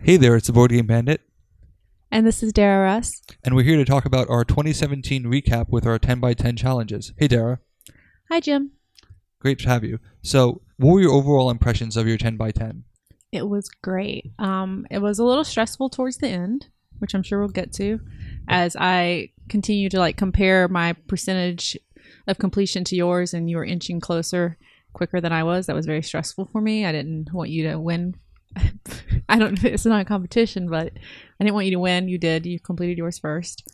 Hey there, it's the Board Game Bandit, And this is Dara Russ. and we're here to talk about our 2017 recap with our 10 by 10 challenges. Hey Dara, Hi, Jim. great to have you. So, what were your overall impressions of your 10 by 10? It was great. It was a little stressful towards the end, which I'm sure we'll get to, as I continue to compare my percentage of completion to yours, and you were inching closer quicker than I was. That was very stressful for me. I didn't want you to win. It's not a competition, but I didn't want you to win. You did. You completed yours first.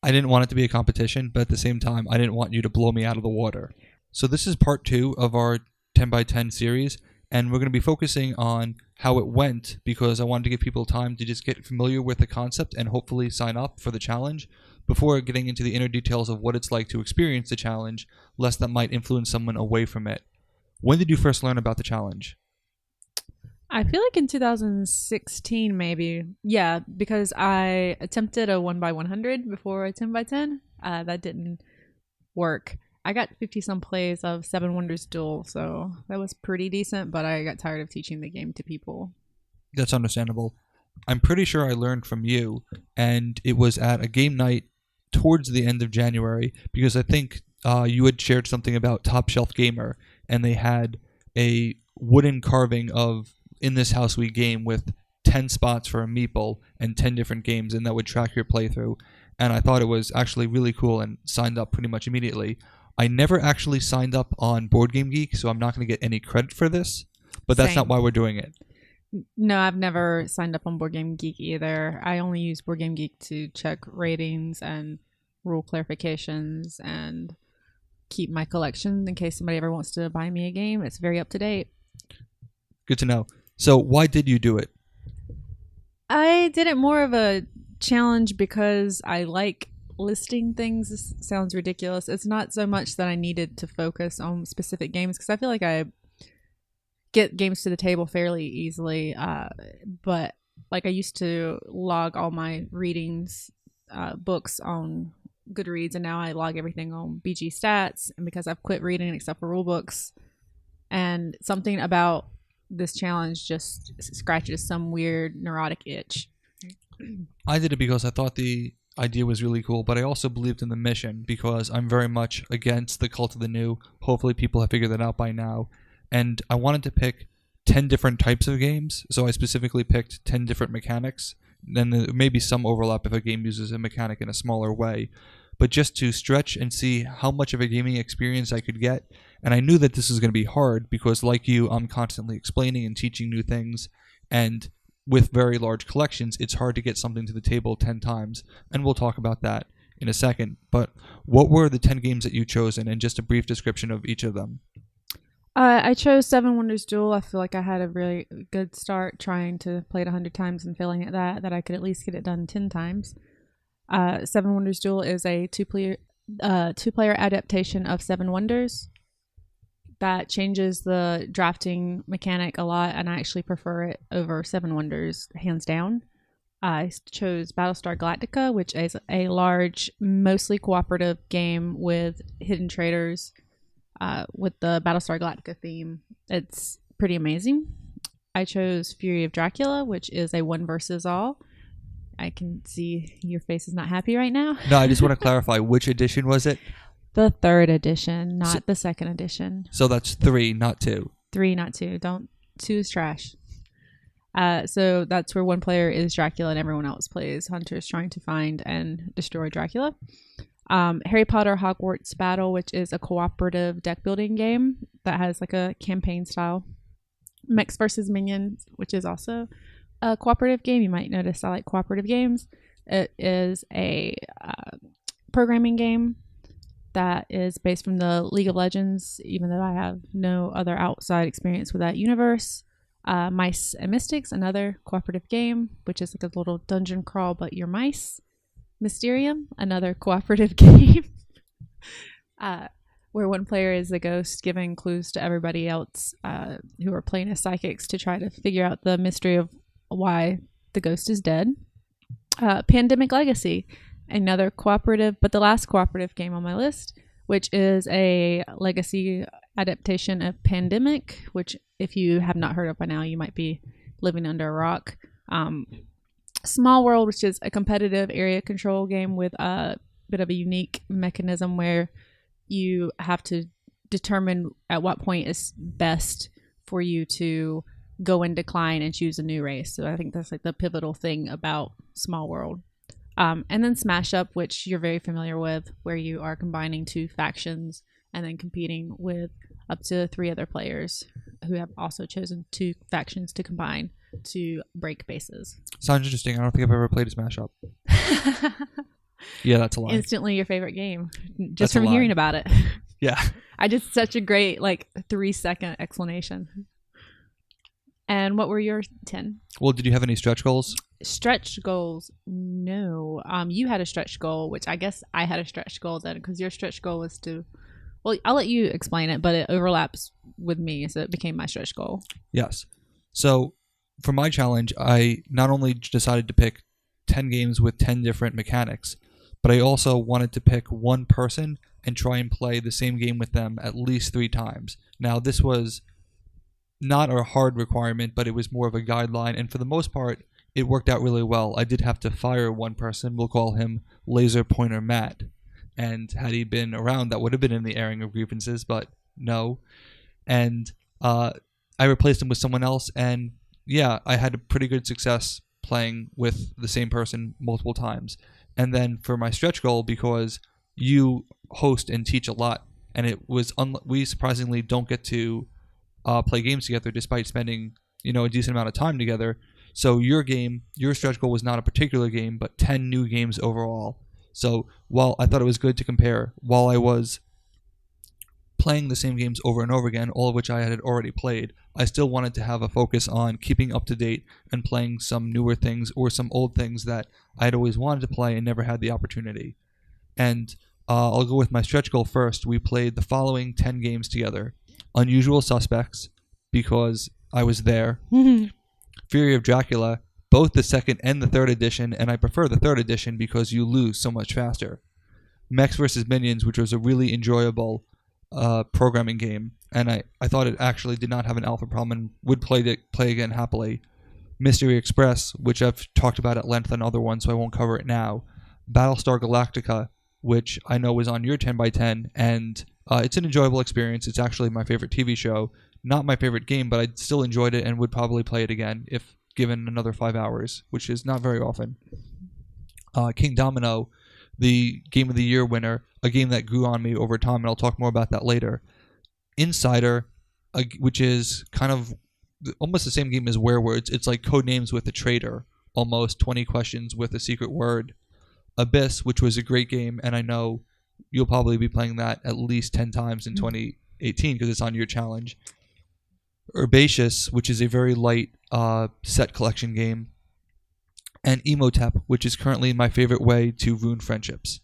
I didn't want it to be a competition, but at the same time, I didn't want you to blow me out of the water. So this is part 2 of our 10 by 10 series, and we're going to be focusing on how it went because I wanted to give people time to just get familiar with the concept and hopefully sign up for the challenge before getting into the inner details of what it's like to experience the challenge, lest that might influence someone away from it. When did you first learn about the challenge? I feel like in 2016, maybe. Yeah, because I attempted a 1x100 before a 10x10. That didn't work. I got 50 some plays of Seven Wonders Duel, so that was pretty decent, but I got tired of teaching the game to people. That's understandable. I'm pretty sure I learned from you, and it was at a game night towards the end of January, because I think you had shared something about Top Shelf Gamer, and they had a wooden carving of In This House We Game with 10 spots for a meeple and 10 different games, and that would track your playthrough. And I thought it was actually really cool and signed up pretty much immediately. I never actually signed up on Board Game Geek, so I'm not going to get any credit for this, but that's Same. not why we're doing it. No, I've never signed up on Board Game Geek either. I only use Board Game Geek to check ratings and rule clarifications and keep my collection in case somebody ever wants to buy me a game. It's very up to date. Good to know. So why did you do it? I did it more of a challenge because I like listing things. This sounds ridiculous. It's not so much that I needed to focus on specific games because I feel like I get games to the table fairly easily. But I used to log all my readings, books on Goodreads, and now I log everything on BG Stats. And because I've quit reading except for rule books, and something about this challenge just scratches some weird neurotic itch. I did it because I thought the idea was really cool, but I also believed in the mission because I'm very much against the cult of the new. Hopefully people have figured that out by now. And I wanted to pick 10 different types of games, so I specifically picked 10 different mechanics. Then there may be some overlap if a game uses a mechanic in a smaller way, but just to stretch and see how much of a gaming experience I could get. And I knew that this was going to be hard because, like you, I'm constantly explaining and teaching new things, and with very large collections, it's hard to get something to the table 10 times, and we'll talk about that in a second. But what were the 10 games that you chosen, and just a brief description of each of them? I chose Seven Wonders Duel. I feel like I had a really good start trying to play it 100 times and failing at that I could at least get it done 10 times. Seven Wonders Duel is a two-player adaptation of Seven Wonders that changes the drafting mechanic a lot, and I actually prefer it over Seven Wonders, hands down. I chose Battlestar Galactica, which is a large, mostly cooperative game with hidden traders with the Battlestar Galactica theme. It's pretty amazing. I chose Fury of Dracula, which is a one versus all. I can see your face is not happy right now. No, I just want to clarify, which edition was it? The third edition, not the second edition. So that's 3, not 2. 3, not 2. 2 is trash. So that's where one player is Dracula and everyone else plays hunters trying to find and destroy Dracula. Harry Potter Hogwarts Battle, which is a cooperative deck building game that has a campaign style. Mechs vs. Minions, which is also a cooperative game. You might notice I like cooperative games. It is a programming game that is based from the League of Legends, even though I have no other outside experience with that universe. Mice and Mystics, another cooperative game, which is a little dungeon crawl, but you're mice. Mysterium, another cooperative game, where one player is a ghost giving clues to everybody else who are playing as psychics to try to figure out the mystery of why the ghost is dead. Pandemic Legacy, another cooperative, but the last cooperative game on my list, which is a legacy adaptation of Pandemic, which if you have not heard of by now, you might be living under a rock. Small World, which is a competitive area control game with a bit of a unique mechanism where you have to determine at what point is best for you to go in decline and choose a new race. So I think that's like the pivotal thing about Small World. And then Smash Up, which you're very familiar with, where you are combining 2 factions and then competing with up to 3 other players who have also chosen 2 factions to combine to break bases. Sounds interesting. I don't think I've ever played a Smash Up. Yeah, that's a lie. Instantly your favorite game, just That's from hearing about it. Yeah. I did such a great 3-second explanation. And what were your 10? Well, did you have any stretch goals? Stretch goals? No. You had a stretch goal, which I guess I had a stretch goal then, because your stretch goal was to... Well, I'll let you explain it, but it overlaps with me, so it became my stretch goal. Yes. So, for my challenge, I not only decided to pick 10 games with 10 different mechanics, but I also wanted to pick one person and try and play the same game with them at least 3 times. Now, this was not a hard requirement, but it was more of a guideline, and for the most part, it worked out really well. I did have to fire one person. We'll call him Laser Pointer Matt. And had he been around, that would have been in the airing of grievances, but no. And I replaced him with someone else, and yeah, I had a pretty good success playing with the same person multiple times. And then for my stretch goal, because you host and teach a lot, and it was we surprisingly don't get to play games together despite spending a decent amount of time together. So your stretch goal was not a particular game, but 10 new games overall. So while I thought it was good to compare, while I was playing the same games over and over again, all of which I had already played, I still wanted to have a focus on keeping up to date and playing some newer things or some old things that I had always wanted to play and never had the opportunity. And I'll go with my stretch goal first. We played the following 10 games together. Unusual Suspects, because I was there. Fury of Dracula, both the 2nd and the 3rd edition, and I prefer the 3rd edition because you lose so much faster. Mechs vs. Minions, which was a really enjoyable programming game, and I thought it actually did not have an alpha problem and would play again happily. Mystery Express, which I've talked about at length on other ones, so I won't cover it now. Battlestar Galactica, which I know was on your 10x10, and it's an enjoyable experience. It's actually my favorite TV show. Not my favorite game, but I still enjoyed it and would probably play it again if given another 5 hours, which is not very often. King Domino, the Game of the Year winner, a game that grew on me over time, and I'll talk more about that later. Insider, which is kind of almost the same game as Werewords. It's like Codenames with a traitor, almost 20 questions with a secret word. Abyss, which was a great game, and I know you'll probably be playing that at least 10 times in 2018 because it's on your challenge. Herbaceous, which is a very light set collection game. And Emotep, which is currently my favorite way to ruin friendships.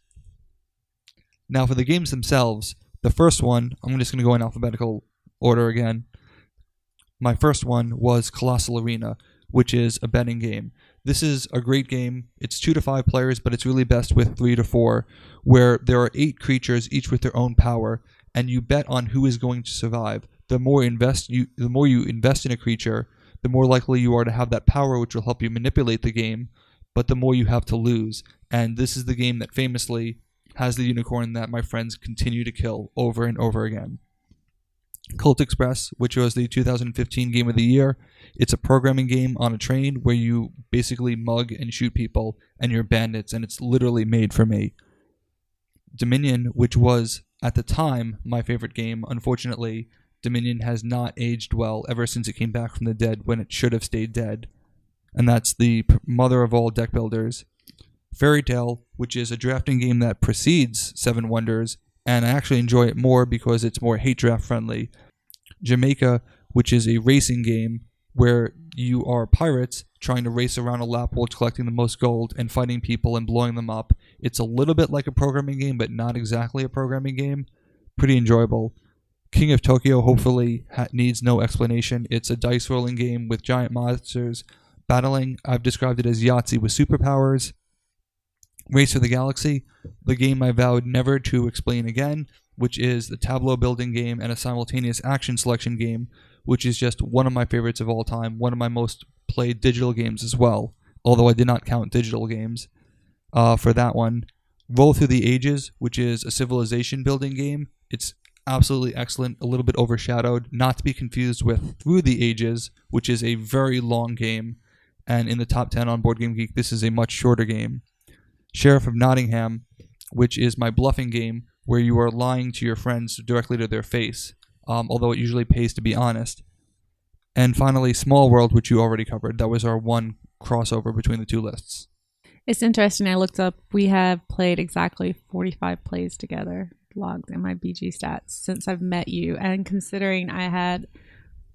Now for the games themselves, the first one, I'm just going to go in alphabetical order again. My first one was Colossal Arena, which is a betting game. This is a great game. It's 2 to 5 players, but it's really best with 3 to 4, where there are 8 creatures, each with their own power, and you bet on who is going to survive. The more you invest in a creature, the more likely you are to have that power, which will help you manipulate the game, but the more you have to lose. And this is the game that famously has the unicorn that my friends continue to kill over and over again. Cult Express, which was the 2015 Game of the Year. It's a programming game on a train where you basically mug and shoot people, and you're bandits, and it's literally made for me. Dominion, which was, at the time, my favorite game. Unfortunately, Dominion has not aged well ever since it came back from the dead when it should have stayed dead. And that's the mother of all deck builders. Fairy Tale, which is a drafting game that precedes Seven Wonders, and I actually enjoy it more because it's more hate draft friendly. Jamaica, which is a racing game where you are pirates trying to race around a lap while collecting the most gold and fighting people and blowing them up. It's a little bit like a programming game, but not exactly a programming game. Pretty enjoyable. King of Tokyo hopefully needs no explanation. It's a dice rolling game with giant monsters battling. I've described it as Yahtzee with superpowers. Race for the Galaxy, the game I vowed never to explain again, which is the tableau building game and a simultaneous action selection game which is just one of my favorites of all time, one of my most played digital games as well, although I did not count digital games for that one. Roll Through the Ages, which is a civilization building game. It's absolutely excellent, a little bit overshadowed, not to be confused with Through the Ages, which is a very long game, and in the top 10 on Board Game Geek, this is a much shorter game. Sheriff of Nottingham, which is my bluffing game, where you are lying to your friends directly to their face, although it usually pays to be honest. And finally, Small World, which you already covered. That was our one crossover between the two lists. It's interesting. I looked up. We have played exactly 45 plays together, logged in my BG stats since I've met you. And considering I had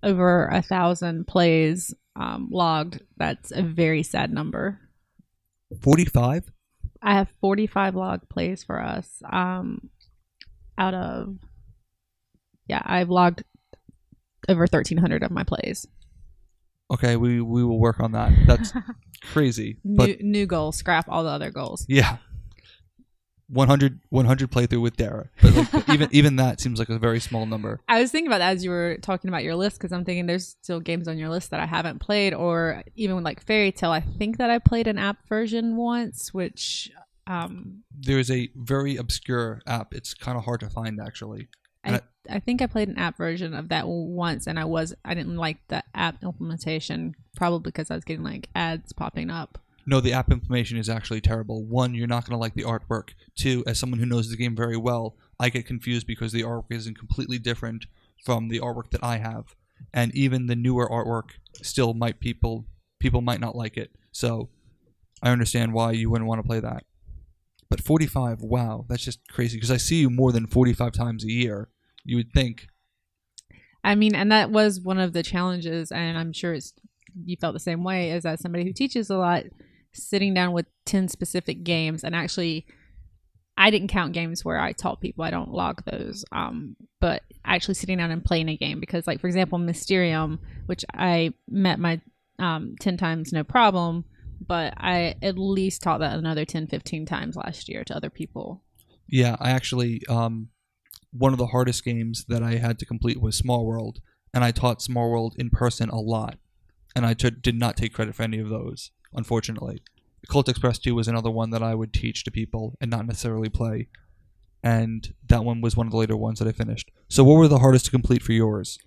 over 1,000 plays logged, that's a very sad number. 45? I have 45 log plays for us. Out of, I've logged over 1,300 of my plays. Okay, we will work on that. That's crazy. But New goal, scrap all the other goals. yeah, 100 playthrough with Dara. But like, even that seems like a very small number. I was thinking about that as you were talking about your list, because I'm thinking there's still games on your list that I haven't played, or even like Fairy Tale. I think that I played an app version once, which there is a very obscure app. It's kind of hard to find, actually. I think I played an app version of that once, and I didn't like the app implementation, probably because I was getting like ads popping up. No, the app implementation is actually terrible. One, you're not going to like the artwork. Two, as someone who knows the game very well, I get confused because the artwork isn't completely different from the artwork that I have. And even the newer artwork still people might not like it. So I understand why you wouldn't want to play that. But 45, wow, that's just crazy, because I see you more than 45 times a year. You would think. I mean, and that was one of the challenges, and I'm sure you felt the same way, is as somebody who teaches a lot, sitting down with 10 specific games. And actually, I didn't count games where I taught people. I don't log those. But actually sitting down and playing a game, because like, for example, Mysterium, which I met my 10 times no problem, but I at least taught that another 10, 15 times last year to other people. Yeah, I actually, one of the hardest games that I had to complete was Small World, and I taught Small World in person a lot, and I did not take credit for any of those, unfortunately. Cult Express 2 was another one that I would teach to people and not necessarily play, and that one was one of the later ones that I finished. So what were the hardest to complete for yours?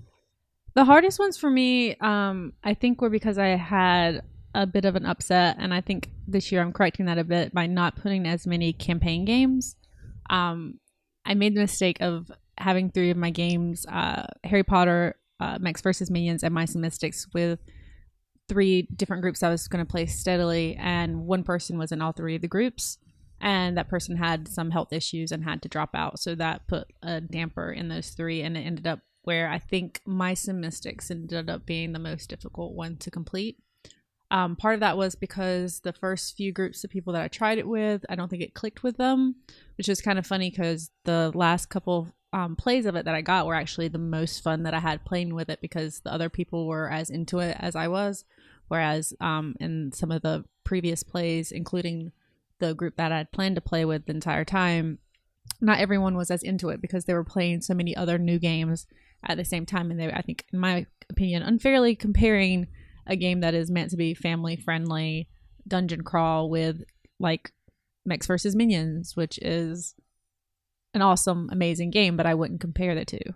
The hardest ones for me, I think, were because I had a bit of an upset, and I think this year I'm correcting that a bit by not putting as many campaign games. I made the mistake of having 3 of my games, Harry Potter, Mechs vs. Minions, and Mice and Mystics, with 3 different groups I was going to play steadily, and one person was in all 3 of the groups, and that person had some health issues and had to drop out, so that put a damper in those 3, and it ended up where I think Mice and Mystics ended up being the most difficult one to complete. Part of that was because the first few groups of people that I tried it with, I don't think it clicked with them, which is kind of funny because the last couple plays of it that I got were actually the most fun that I had playing with it, because the other people were as into it as I was, whereas in some of the previous plays, including the group that I had planned to play with the entire time, not everyone was as into it because they were playing so many other new games at the same time, and they, I think, in my opinion, unfairly comparing a game that is meant to be family friendly dungeon crawl with like Mechs vs. Minions, which is an awesome, amazing game, but I wouldn't compare the two.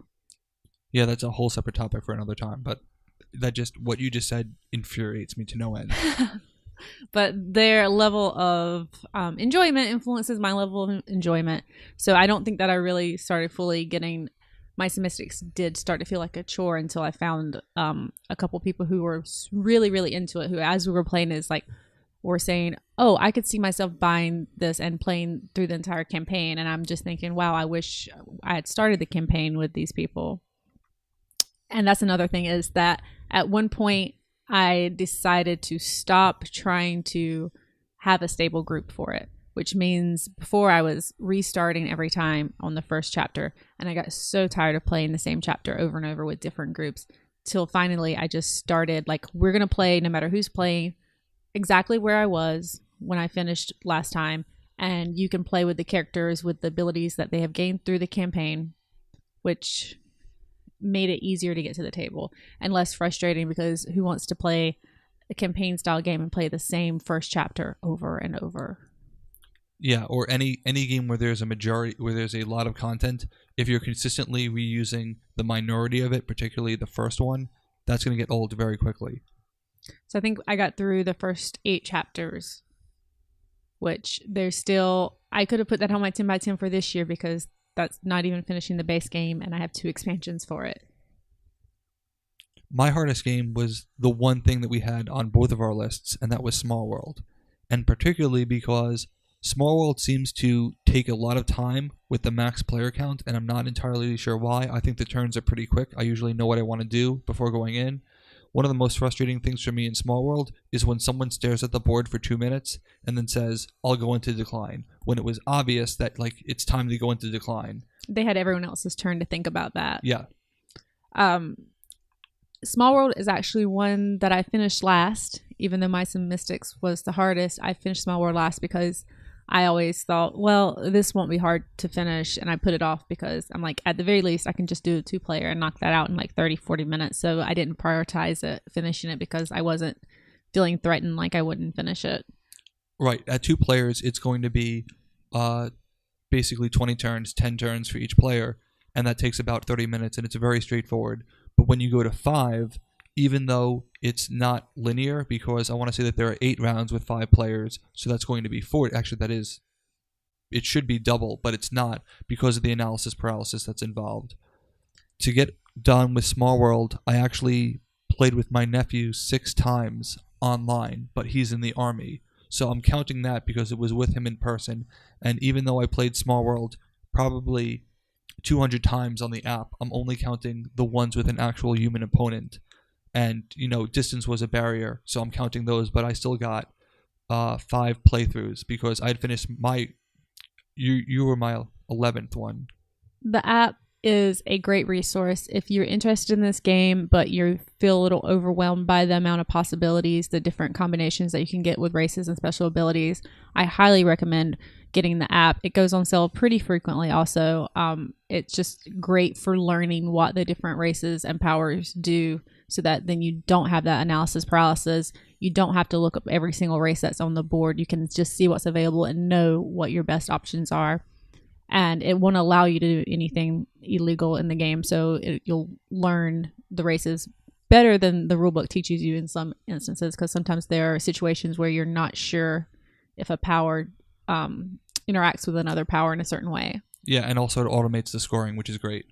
Yeah, that's a whole separate topic for another time, but what you just said infuriates me to no end. But their level of enjoyment influences my level of enjoyment. So I don't think that I really started fully getting Mice and Mystics did start to feel like a chore until I found a couple people who were really, really into it, who, as we were playing, is like, were saying, oh, I could see myself buying this and playing through the entire campaign. And I'm just thinking, wow, I wish I had started the campaign with these people. And that's another thing, is that at one point I decided to stop trying to have a stable group for it, which means before I was restarting every time on the first chapter, and I got so tired of playing the same chapter over and over with different groups, till finally I just started, like, we're going to play no matter who's playing exactly where I was when I finished last time, and you can play with the characters with the abilities that they have gained through the campaign, which made it easier to get to the table and less frustrating, because who wants to play a campaign style game and play the same first chapter over and over? Yeah, or any game where there's a lot of content, if you're consistently reusing the minority of it, particularly the first one, that's going to get old very quickly. So I think I got through the first 8 chapters, which there's still, I could have put that on my 10 by 10 for this year, because that's not even finishing the base game, and I have 2 expansions for it. My hardest game was the one thing that we had on both of our lists, and that was Small World. And particularly because Small World seems to take a lot of time with the max player count, and I'm not entirely sure why. I think the turns are pretty quick. I usually know what I want to do before going in. One of the most frustrating things for me in Small World is when someone stares at the board for 2 minutes and then says, I'll go into decline, when it was obvious that it's time to go into decline. They had everyone else's turn to think about that. Yeah. Small World is actually one that I finished last, even though Mice and Mystics was the hardest. I finished Small World last because I always thought, well, this won't be hard to finish, and I put it off because I'm like, at the very least, I can just do a 2-player and knock that out in 30-40 minutes. So I didn't prioritize finishing it, because I wasn't feeling threatened like I wouldn't finish it. Right. At 2 players, it's going to be basically 20 turns, 10 turns for each player, and that takes about 30 minutes, and it's very straightforward. But when you go to 5, even though it's not linear, because I want to say that there are 8 rounds with 5 players, so that's going to be 4. Actually, it should be double, but it's not, because of the analysis paralysis that's involved. To get done with Small World, I actually played with my nephew 6 times online, but he's in the Army. So I'm counting that because it was with him in person, and even though I played Small World probably 200 times on the app, I'm only counting the ones with an actual human opponent. And, distance was a barrier, so I'm counting those, but I still got 5 playthroughs, because I'd finished you were my 11th one. The app is a great resource if you're interested in this game, but you feel a little overwhelmed by the amount of possibilities, the different combinations that you can get with races and special abilities. I highly recommend getting the app. It goes on sale pretty frequently also. It's just great for learning what the different races and powers do, so that then you don't have that analysis paralysis. You don't have to look up every single race that's on the board. You can just see what's available and know what your best options are. And it won't allow you to do anything illegal in the game, so you'll learn the races better than the rulebook teaches you in some instances, because sometimes there are situations where you're not sure if a power interacts with another power in a certain way. Yeah, and also it automates the scoring, which is great.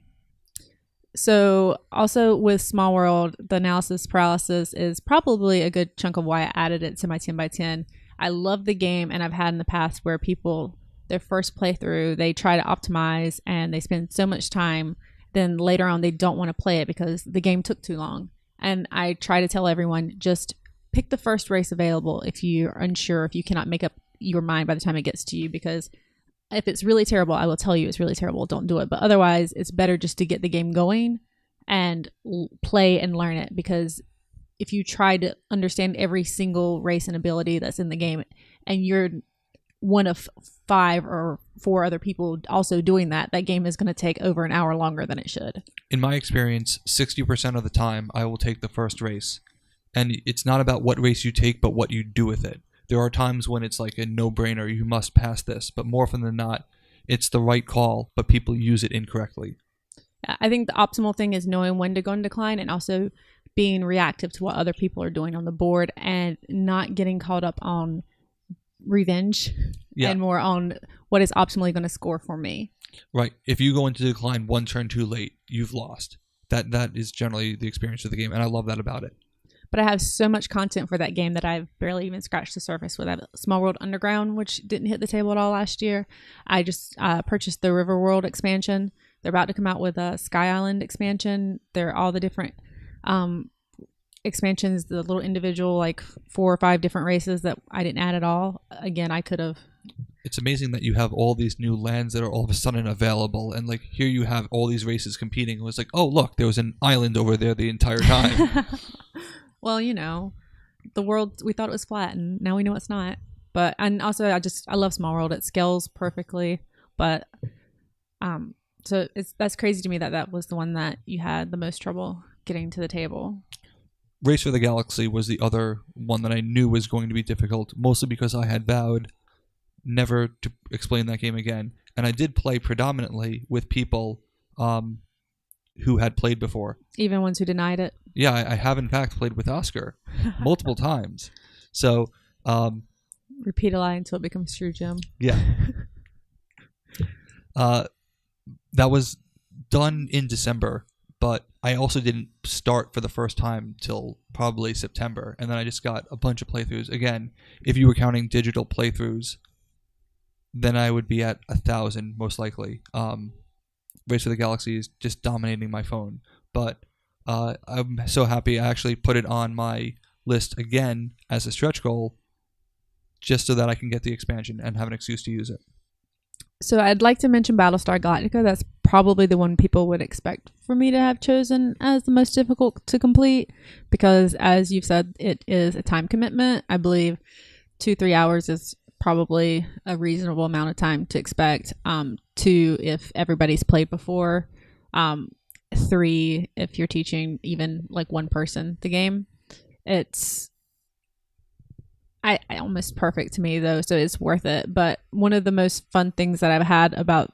So also with Small World, the analysis paralysis is probably a good chunk of why I added it to my 10 by 10. I love the game, and I've had in the past where people, their first playthrough, they try to optimize and they spend so much time, then later on they don't want to play it because the game took too long. And I try to tell everyone, just pick the first race available if you're unsure, if you cannot make up your mind by the time it gets to you, because if it's really terrible, I will tell you it's really terrible, don't do it. But otherwise, it's better just to get the game going and play and learn it, because if you try to understand every single race and ability that's in the game, and you're one of 5 or 4 other people also doing that game is going to take over an hour longer than it should. In my experience, 60% of the time, I will take the first race. And it's not about what race you take, but what you do with it. There are times when it's like a no-brainer, you must pass this, but more often than not, it's the right call, but people use it incorrectly. I think the optimal thing is knowing when to go in decline, and also being reactive to what other people are doing on the board, and not getting caught up on revenge and more on what is optimally going to score for me. Right. If you go into decline 1 turn too late, you've lost. That is generally the experience of the game, and I love that about it. But I have so much content for that game that I've barely even scratched the surface with. I have Small World Underground, which didn't hit the table at all last year. I just purchased the River World expansion. They're about to come out with a Sky Island expansion. They're all the different expansions, the little individual 4 or 5 different races that I didn't add at all. Again, I could have. It's amazing that you have all these new lands that are all of a sudden available, and here you have all these races competing. It was like, oh look, there was an island over there the entire time. Well, the world, we thought it was flat, and now we know it's not. And also I love Small World. It scales perfectly, but So that's crazy to me that was the one that you had the most trouble getting to the table. Race for the Galaxy was the other one that I knew was going to be difficult, mostly because I had vowed never to explain that game again. And I did play predominantly with people who had played before. Even ones who denied it? Yeah, I have in fact played with Oscar multiple times. So... repeat a lie until it becomes true, Jim. Yeah. That was done in December, but I also didn't start for the first time till probably September, and then I just got a bunch of playthroughs. Again, if you were counting digital playthroughs, then I would be at 1,000 most likely. Race for the Galaxy is just dominating my phone, but I'm so happy I actually put it on my list again as a stretch goal, just so that I can get the expansion and have an excuse to use it. So I'd like to mention Battlestar Galactica. That's probably the one people would expect for me to have chosen as the most difficult to complete because, as you've said, it is a time commitment. I believe 2-3 hours is probably a reasonable amount of time to expect. 2, if everybody's played before. 3, if you're teaching even like one person the game. It's I almost perfect to me though, so it's worth it. But one of the most fun things that I've had about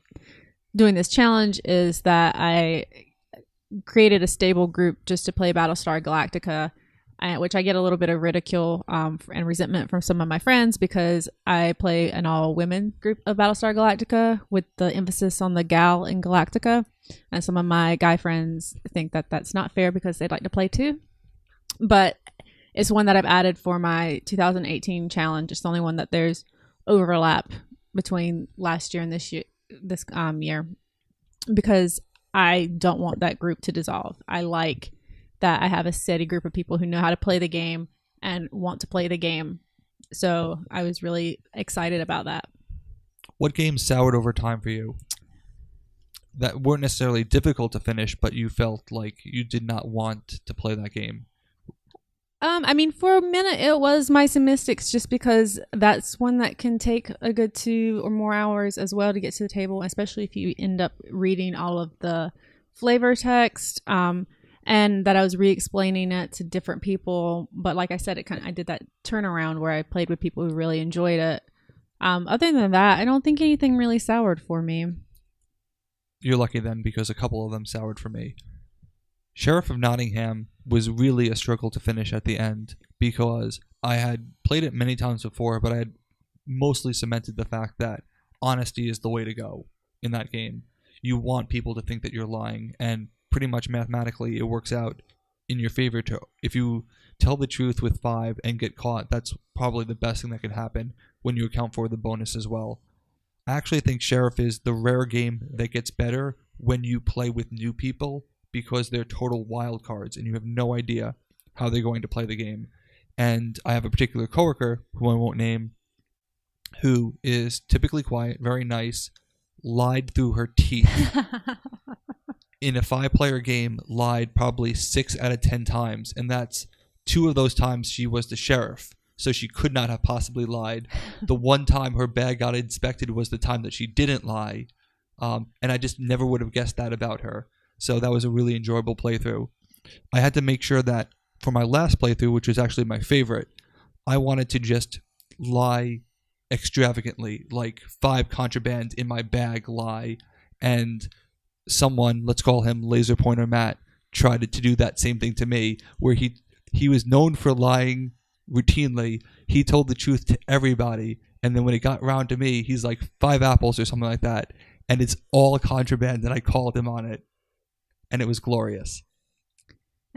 doing this challenge is that I created a stable group just to play Battlestar Galactica, which I get a little bit of ridicule and resentment from some of my friends because I play an all-women group of Battlestar Galactica with the emphasis on the gal in Galactica. And some of my guy friends think that that's not fair because they'd like to play too. But it's one that I've added for my 2018 challenge. It's the only one that there's overlap between last year and this year, because I don't want that group to dissolve. I like that I have a steady group of people who know how to play the game and want to play the game. So I was really excited about that. What games soured over time for you that weren't necessarily difficult to finish, but you felt like you did not want to play that game? I mean, for a minute it was Mice and Mystics, just because that's one that can take a good 2 or more hours as well to get to the table, especially if you end up reading all of the flavor text, and that I was re-explaining it to different people. But like I said, I did that turnaround where I played with people who really enjoyed it. Other than that, I don't think anything really soured for me. You're lucky then, because a couple of them soured for me. Sheriff of Nottingham was really a struggle to finish at the end because I had played it many times before, but I had mostly cemented the fact that honesty is the way to go in that game. You want people to think that you're lying, and pretty much mathematically it works out in your favor. If you tell the truth with 5 and get caught, that's probably the best thing that could happen when you account for the bonus as well. I actually think Sheriff is the rare game that gets better when you play with new people, because they're total wild cards and you have no idea how they're going to play the game. And I have a particular coworker, who I won't name, who is typically quiet, very nice, lied through her teeth. In a 5-player game, lied probably 6 out of 10 times, and that's 2 of those times she was the sheriff, so she could not have possibly lied. The one time her bag got inspected was the time that she didn't lie, and I just never would have guessed that about her. So that was a really enjoyable playthrough. I had to make sure that for my last playthrough, which was actually my favorite, I wanted to just lie extravagantly, like 5 contraband in my bag lie, and someone, let's call him Laser Pointer Matt, tried to do that same thing to me, where he was known for lying routinely. He told the truth to everybody, and then when it got around to me, he's like 5 apples or something like that, and it's all contraband, and I called him on it. And it was glorious.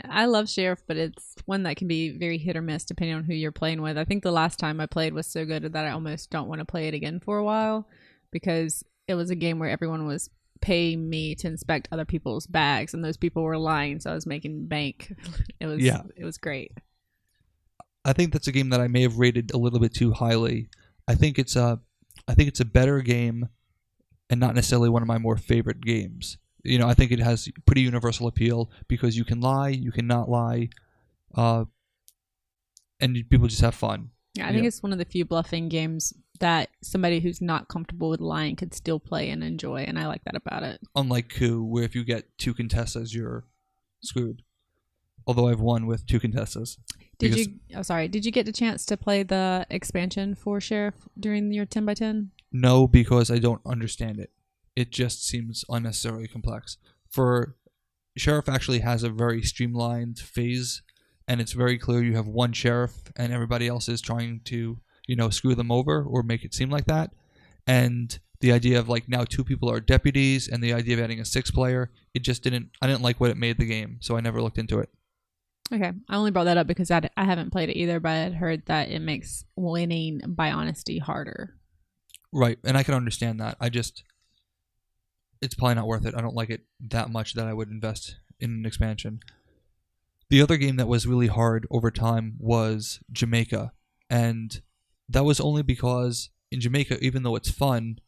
I love Sheriff, but it's one that can be very hit or miss depending on who you're playing with. I think the last time I played was so good that I almost don't want to play it again for a while, because it was a game where everyone was paying me to inspect other people's bags, and those people were lying, so I was making bank. It was great. I think that's a game that I may have rated a little bit too highly. I think it's a better game, and not necessarily one of my more favorite games. You know, I think it has pretty universal appeal because you can lie, you can not lie, and people just have fun. Yeah, I think it's one of the few bluffing games that somebody who's not comfortable with lying could still play and enjoy, and I like that about it. Unlike Coup, where if you get 2 contestas, you're screwed. Although I've won with 2 contestas. Did you get the chance to play the expansion for Sheriff during your 10x10? No, because I don't understand it. It just seems unnecessarily complex. For Sheriff actually has a very streamlined phase, and it's very clear you have one sheriff and everybody else is trying to, screw them over or make it seem like that. And the idea of like now 2 people are deputies and the idea of adding a 6th player, I didn't like what it made the game, so I never looked into it. Okay, I only brought that up because I haven't played it either, but I had heard that it makes winning by honesty harder. Right, and I can understand that. It's probably not worth it. I don't like it that much that I would invest in an expansion. The other game that was really hard over time was Jamaica, and that was only because in Jamaica, even though it's fun,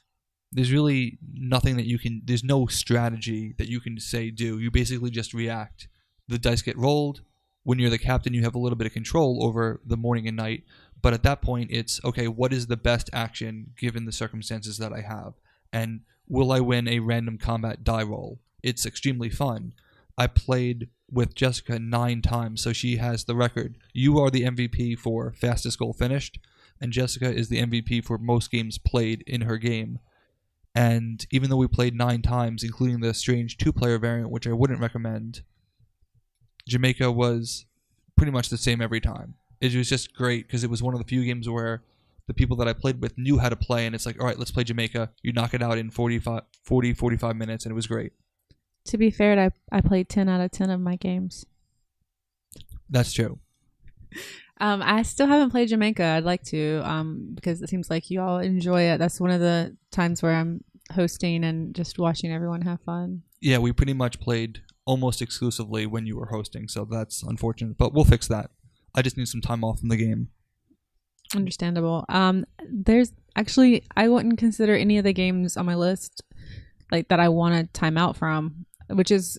there's really nothing there's no strategy that you can say do. You basically just react. The dice get rolled. When you're the captain, you have a little bit of control over the morning and night. But at that point, it's, okay, what is the best action given the circumstances that I have? And will I win a random combat die roll? It's extremely fun. I played with Jessica 9 times, so she has the record. You are the MVP for fastest goal finished, and Jessica is the MVP for most games played in her game. And even though we played 9 times, including the strange 2-player variant, which I wouldn't recommend, Jamaica was pretty much the same every time. It was just great because it was one of the few games where the people that I played with knew how to play, and it's like, all right, let's play Jamaica. You knock it out in 45 minutes, and it was great. To be fair, I played 10 out of 10 of my games. That's true. I still haven't played Jamaica. I'd like to, because it seems like you all enjoy it. That's one of the times where I'm hosting and just watching everyone have fun. Yeah, we pretty much played almost exclusively when you were hosting, so that's unfortunate. But we'll fix that. I just need some time off from the game. Understandable. There's actually, I wouldn't consider any of the games on my list like that I want to time out from, which is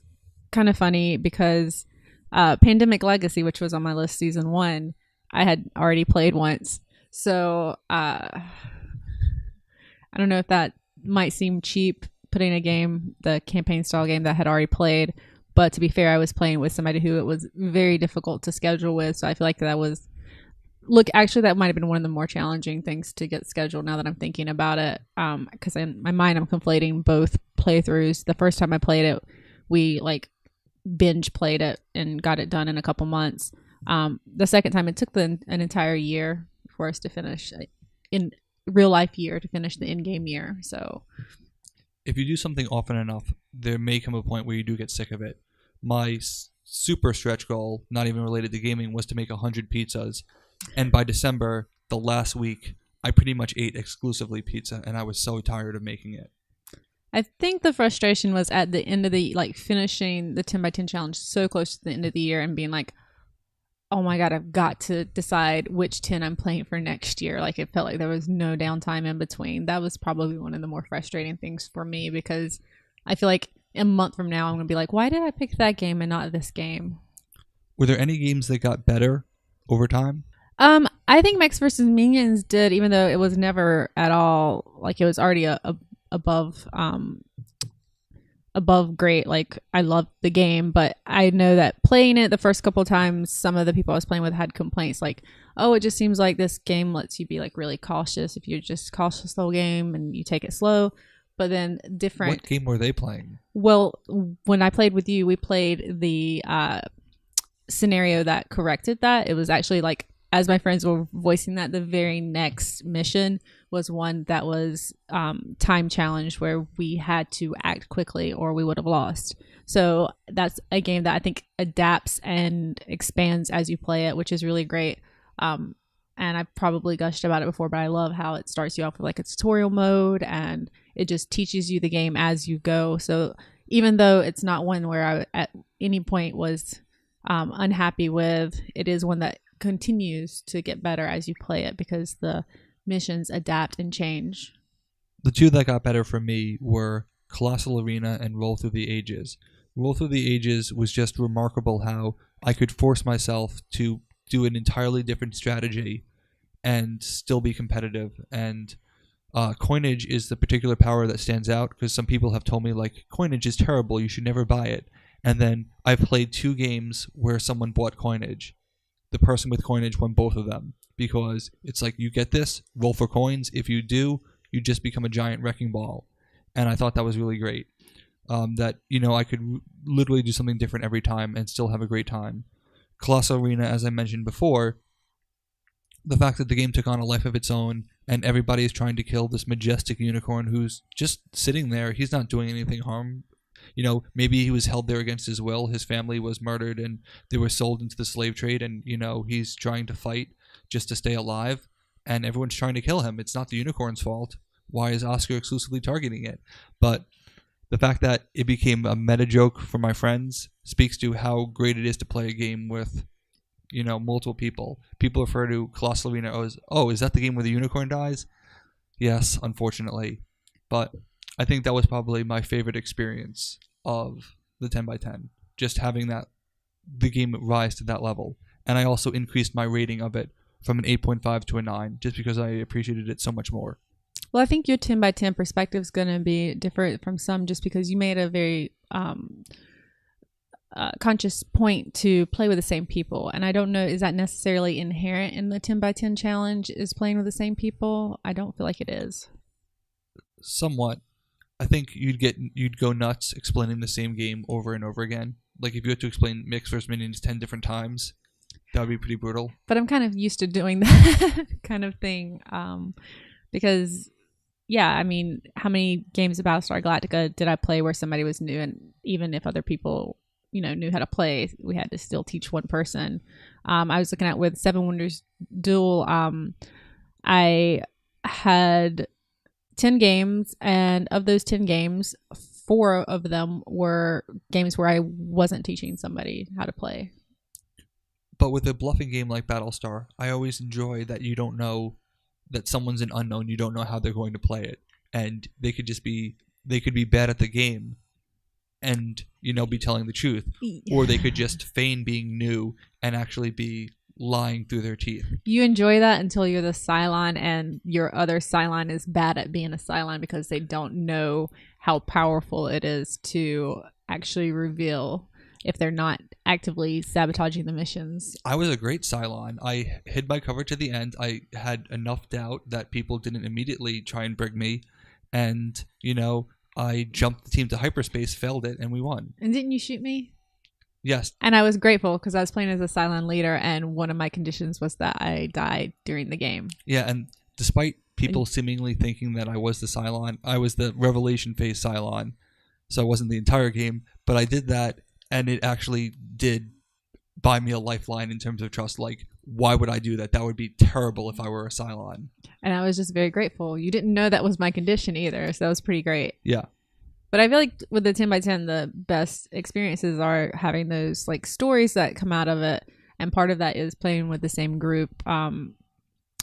kind of funny because Pandemic Legacy, which was on my list season 1, I had already played once. So I don't know if that might seem cheap, putting a game, the campaign style game that I had already played. But to be fair, I was playing with somebody who it was very difficult to schedule with. So I feel like that was, actually that might have been one of the more challenging things to get scheduled now that I'm thinking about it. Because in my mind, I'm conflating both playthroughs. The first time I played it, we binge played it and got it done in a couple months. The second time, it took an entire year for us to finish, in real life year, to finish the in-game year. So if you do something often enough, there may come a point where you do get sick of it. My super stretch goal, not even related to gaming, was to make 100 pizzas. And by December, the last week, I pretty much ate exclusively pizza, and I was so tired of making it. I think the frustration was at the end of the, finishing the 10x10 challenge so close to the end of the year and being like, oh my God, I've got to decide which 10 I'm playing for next year. It felt like there was no downtime in between. That was probably one of the more frustrating things for me because I feel like a month from now, I'm going to be like, why did I pick that game and not this game? Were there any games that got better over time? I think Max vs. Minions did, even though it was never at all, it was already above great. I loved the game, but I know that playing it the first couple of times, some of the people I was playing with had complaints oh, it just seems like this game lets you be really cautious if you're just cautious the whole game and you take it slow. But then different. What game were they playing? Well, when I played with you, we played the scenario that corrected that. It was actually as my friends were voicing that, the very next mission was one that was time challenged where we had to act quickly or we would have lost. So that's a game that I think adapts and expands as you play it, which is really great. And I've probably gushed about it before, but I love how it starts you off with a tutorial mode and it just teaches you the game as you go. So even though it's not one where I at any point was unhappy with, it is one that continues to get better as you play it because the missions adapt and change. The two that got better for me were Colossal Arena and Roll Through the Ages. Roll Through the Ages was just remarkable how I could force myself to do an entirely different strategy and still be competitive. And coinage is the particular power that stands out, because some people have told me, like, coinage is terrible, you should never buy it. And then I've played 2 games where someone bought coinage. The person with coinage won both of them, because it's like, you get this, roll for coins. If you do, you just become a giant wrecking ball. And I thought that was really great. That, I could literally do something different every time and still have a great time. Colossal Arena, as I mentioned before, the fact that the game took on a life of its own, and everybody is trying to kill this majestic unicorn who's just sitting there. He's not doing anything harm. Maybe he was held there against his will. His family was murdered and they were sold into the slave trade, and, he's trying to fight just to stay alive, and everyone's trying to kill him. It's not the unicorn's fault. Why is Oscar exclusively targeting it? But the fact that it became a meta joke for my friends speaks to how great it is to play a game with, multiple people. People refer to Colossal Arena as, oh, is that the game where the unicorn dies? Yes, unfortunately. But I think that was probably my favorite experience of the 10x10. Just having the game rise to that level. And I also increased my rating of it from an 8.5 to a 9, just because I appreciated it so much more. Well, I think your 10x10 perspective is going to be different from some, just because you made a very conscious point to play with the same people. And I don't know, is that necessarily inherent in the 10x10 challenge, is playing with the same people? I don't feel like it is. Somewhat. I think you'd go nuts explaining the same game over and over again. Like, if you had to explain Mix vs. Minions 10 different times, that would be pretty brutal. But I'm kind of used to doing that kind of thing. Because, yeah, I mean, how many games of Battlestar Galactica did I play where somebody was new, and even if other people, knew how to play, we had to still teach one person. I was looking at with Seven Wonders Duel, I had 10 games, and of those 10 games, 4 of them were games where I wasn't teaching somebody how to play. But with a bluffing game like Battlestar, I always enjoy that you don't know that someone's an unknown. You don't know how they're going to play it, and they could be bad at the game and be telling the truth, or they could just feign being new and actually be lying through their teeth. You enjoy that until you're the Cylon and your other Cylon is bad at being a Cylon because they don't know how powerful it is to actually reveal if they're not actively sabotaging the missions. I was a great Cylon. I hid my cover to the end. I had enough doubt that people didn't immediately try and brig me, and I jumped the team to hyperspace, failed it, and we won. And didn't you shoot me? Yes. And I was grateful because I was playing as a Cylon leader, and one of my conditions was that I died during the game. Yeah, and despite people seemingly thinking that I was the Cylon, I was the Revelation phase Cylon, so I wasn't the entire game, but I did that, and it actually did buy me a lifeline in terms of trust. Like, why would I do that? That would be terrible if I were a Cylon. And I was just very grateful. You didn't know that was my condition either, so that was pretty great. Yeah. But I feel like with the 10x10, the best experiences are having those like stories that come out of it. And part of that is playing with the same group.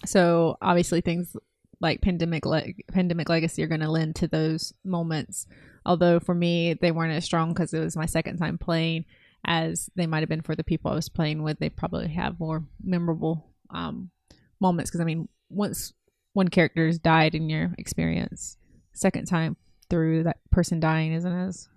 So obviously things like Pandemic Legacy are going to lend to those moments. Although for me, they weren't as strong because it was my second time playing as they might have been for the people I was playing with. They probably have more memorable moments. Because I mean, once one character has died in your experience, second time through that person dying isn't as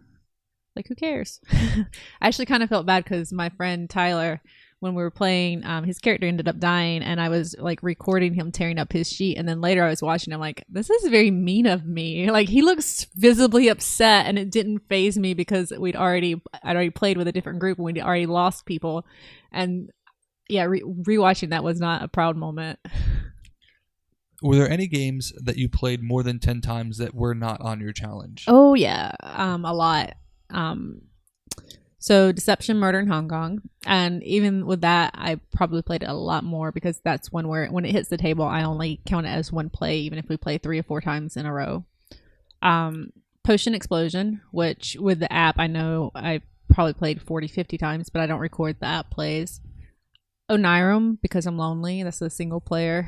like, who cares? I actually kind of felt bad because my friend Tyler, when we were playing, his character ended up dying, and I was like recording him tearing up his sheet, and then later I was watching him like, this is very mean of me. Like, he looks visibly upset, and it didn't faze me because I'd already played with a different group and we'd already lost people. And yeah, rewatching that was not a proud moment. Were there any games that you played more than 10 times that were not on your challenge? Oh, yeah. A lot. So Deception, Murder in Hong Kong. And even with that, I probably played it a lot more because that's one where when it hits the table, I only count it as one play, even if we play 3 or 4 times in a row. Potion Explosion, which with the app, I know I probably played 40, 50 times, but I don't record the app plays. Onirum, because I'm lonely. That's a single player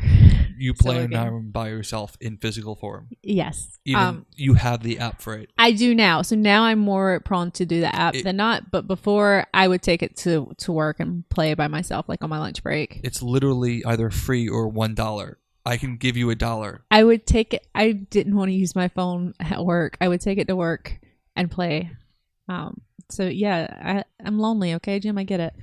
You play Solo game. Nyram by yourself in physical form. Yes. Even you have the app for it. I do now. So now I'm more prone to do the app than not. But before, I would take it to work and play by myself, like on my lunch break. It's literally either free or $1. I can give you $1. I would take it. I didn't want to use my phone at work. I would take it to work and play. So yeah, I'm lonely. Okay, Jim, I get it.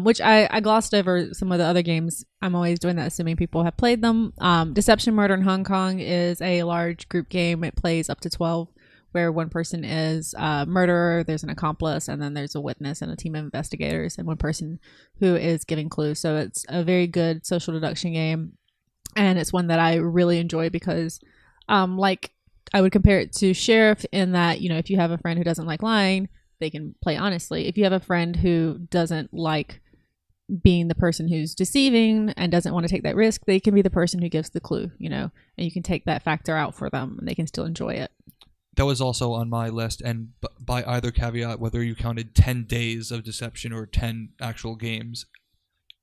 Which I glossed over some of the other games. I'm always doing that, assuming people have played them. Deception, Murder in Hong Kong is a large group game. It plays up to 12, where one person is a murderer, there's an accomplice, and then there's a witness and a team of investigators, and one person who is giving clues. So it's a very good social deduction game, and it's one that I really enjoy because, like, I would compare it to Sheriff in that, you know, if you have a friend who doesn't like lying, they can play honestly. If you have a friend who doesn't like being the person who's deceiving and doesn't want to take that risk, they can be the person who gives the clue, you know, and you can take that factor out for them and they can still enjoy it. That was also on my list, and by either caveat, whether you counted 10 days of deception or 10 actual games,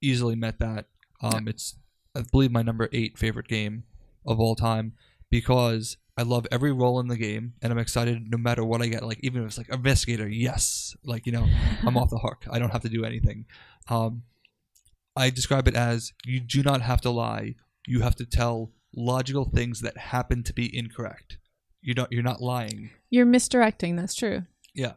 easily met that. It's, I believe, my number 8 favorite game of all time, because I love every role in the game, and I'm excited no matter what I get. Like, even if it's like investigator, yes, like, you know, I'm off the hook. I don't have to do anything. I describe it as you do not have to lie. You have to tell logical things that happen to be incorrect. You're not lying. You're misdirecting. That's true. Yeah.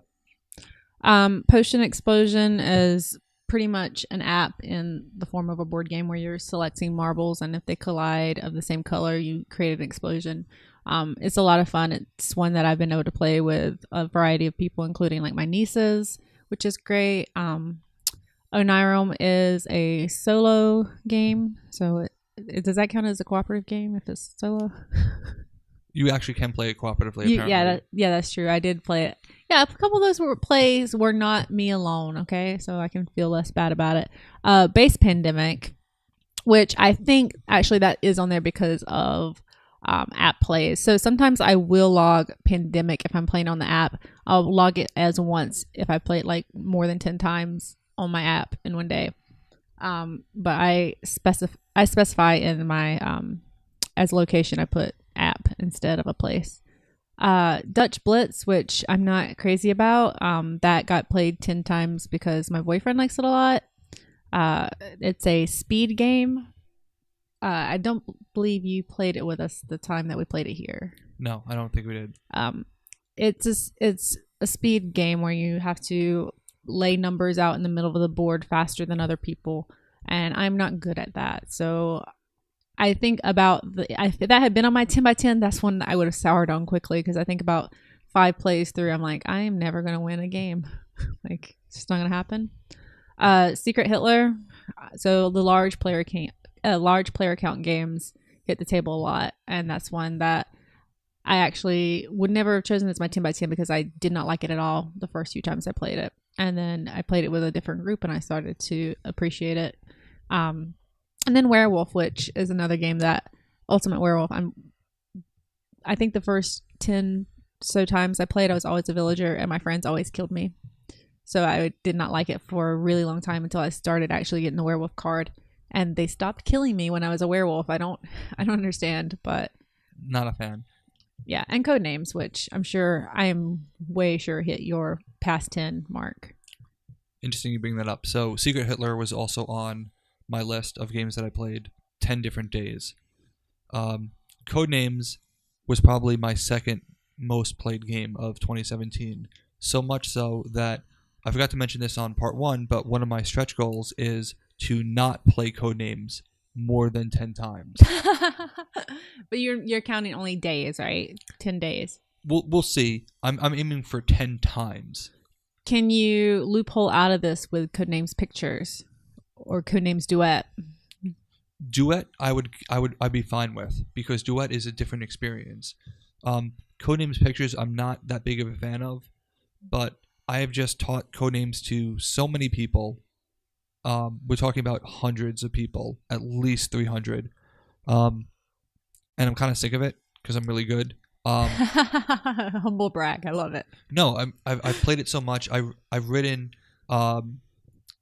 Potion Explosion is pretty much an app in the form of a board game where you're selecting marbles, and if they collide of the same color, you create an explosion. It's a lot of fun. It's one that I've been able to play with a variety of people, including like my nieces, which is great. Onirom is a solo game, so does that count as a cooperative game if it's solo? You actually can play it cooperatively. Yeah, that's true. I did play it. Yeah, a couple of those plays were not me alone. Okay, so I can feel less bad about it. Base Pandemic, which I think actually that is on there because of app plays. So sometimes I will log Pandemic if I'm playing on the app. I'll log it as once if I play it like more than 10 times on my app in one day. But I specify in my as location I put app instead of a place. Dutch Blitz, which I'm not crazy about, that got played 10 times because my boyfriend likes it a lot. It's a speed game. I don't believe you played it with us the time that we played it here. No, I don't think we did. It's a speed game where you have to lay numbers out in the middle of the board faster than other people, and I'm not good at that. So I think about if that had been on my 10 by 10, that's one I would have soured on quickly, because I think about 5 plays through, I'm like, I am never going to win a game. Like, it's just not going to happen. Secret Hitler. So the large player count games hit the table a lot, and that's one that I actually would never have chosen as my 10 by 10 because I did not like it at all the first few times I played it. And then I played it with a different group and I started to appreciate it. And then Werewolf, which is another game that Ultimate Werewolf. I think the first 10 so times I played, I was always a villager and my friends always killed me. So I did not like it for a really long time until I started actually getting the werewolf card, and they stopped killing me when I was a werewolf. I don't understand, but not a fan. Yeah, and Codenames, which I am way sure hit your past 10 mark. Interesting you bring that up. So Secret Hitler was also on my list of games that I played 10 different days. Codenames was probably my second most played game of 2017. So much so that I forgot to mention this on part 1, but one of my stretch goals is to not play Codenames more than 10 times. But you're counting only days, right? 10 days. We'll see. I'm aiming for 10 times. Can you loophole out of this with Codenames Pictures or Codenames Duet? Duet, I'd be fine with, because Duet is a different experience. Codenames Pictures, I'm not that big of a fan of, but I have just taught Codenames to so many people. We're talking about hundreds of people, at least 300. And I'm kind of sick of it because I'm really good. Humble brag, I love it. No, I've played it so much. I've written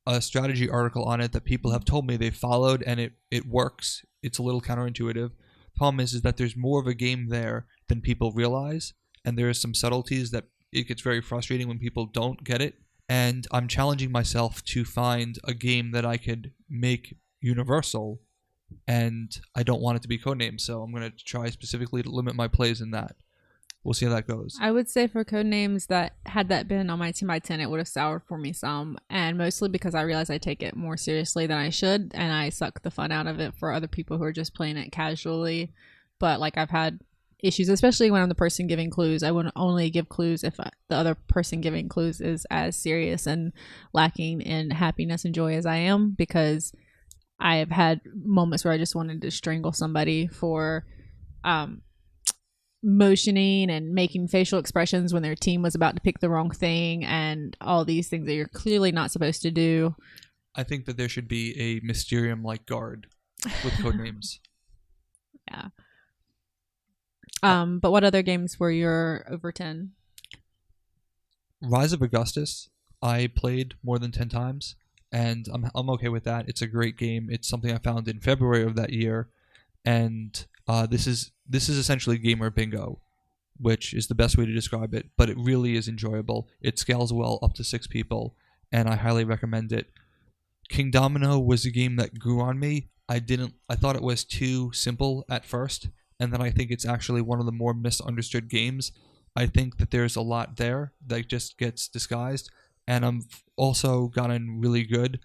a strategy article on it that people have told me they followed, and it works. It's a little counterintuitive. The problem is that there's more of a game there than people realize, and there are some subtleties that it gets very frustrating when people don't get it. And I'm challenging myself to find a game that I could make universal, and I don't want it to be Codenames, so I'm going to try specifically to limit my plays in that. We'll see how that goes. I would say for Codenames that had that been on my 10x10, it would have soured for me some, and mostly because I realize I take it more seriously than I should, and I suck the fun out of it for other people who are just playing it casually. But like I've had issues, especially when I'm the person giving clues. I would only give clues if the other person giving clues is as serious and lacking in happiness and joy as I am, because I have had moments where I just wanted to strangle somebody for motioning and making facial expressions when their team was about to pick the wrong thing, and all these things that you're clearly not supposed to do. I think that there should be a Mysterium-like guard with Codenames. Yeah. But what other games were your over 10? Rise of Augustus, I played more than 10 times, and I'm okay with that. It's a great game. It's something I found in February of that year, and this is essentially gamer bingo, which is the best way to describe it, but it really is enjoyable. It scales well up to 6 people, and I highly recommend it. King Domino was a game that grew on me. I thought it was too simple at first, and then I think it's actually one of the more misunderstood games. I think that there's a lot there that just gets disguised, and I'm also gotten really good